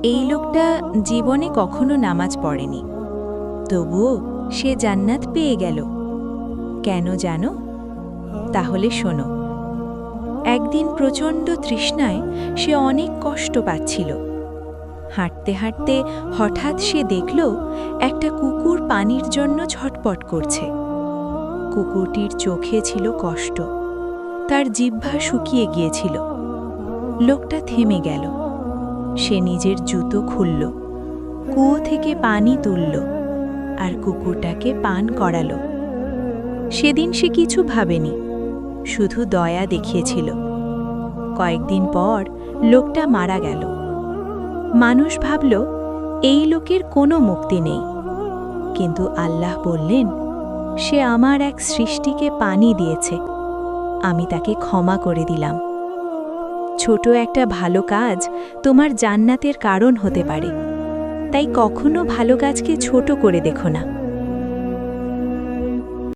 এই লোকটা জীবনে কখনো নামাজ পড়েনি, তবুও সে জান্নাত পেয়ে গেল। কেন জানো? তাহলে শোনো। একদিন প্রচণ্ড তৃষ্ণায় সে অনেক কষ্ট পাচ্ছিল। হাঁটতে হাঁটতে হঠাৎ সে দেখল একটা কুকুর পানির জন্য ছটপট করছে। কুকুরটির চোখে ছিল কষ্ট, তার জিহ্বা শুকিয়ে গিয়েছিল। লোকটা থেমে গেল। সে নিজের জুতো খুলল, কুয়ো থেকে পানি তুলল আর কুকুরটাকে পান করালো। সেদিন সে কিছু ভাবেনি, শুধু দয়া দেখিয়েছিল। কয়েকদিন পর লোকটা মারা গেল। মানুষ ভাবল এই লোকের কোনো মুক্তি নেই, কিন্তু আল্লাহ বললেন, সে আমার এক সৃষ্টিকে পানি দিয়েছে, আমি তাকে ক্ষমা করে দিলাম। ছোট একটা ভালো কাজ তোমার জান্নাতের কারণ হতে পারে, তাই কখনো ভালো কাজকে ছোট করে দেখো না।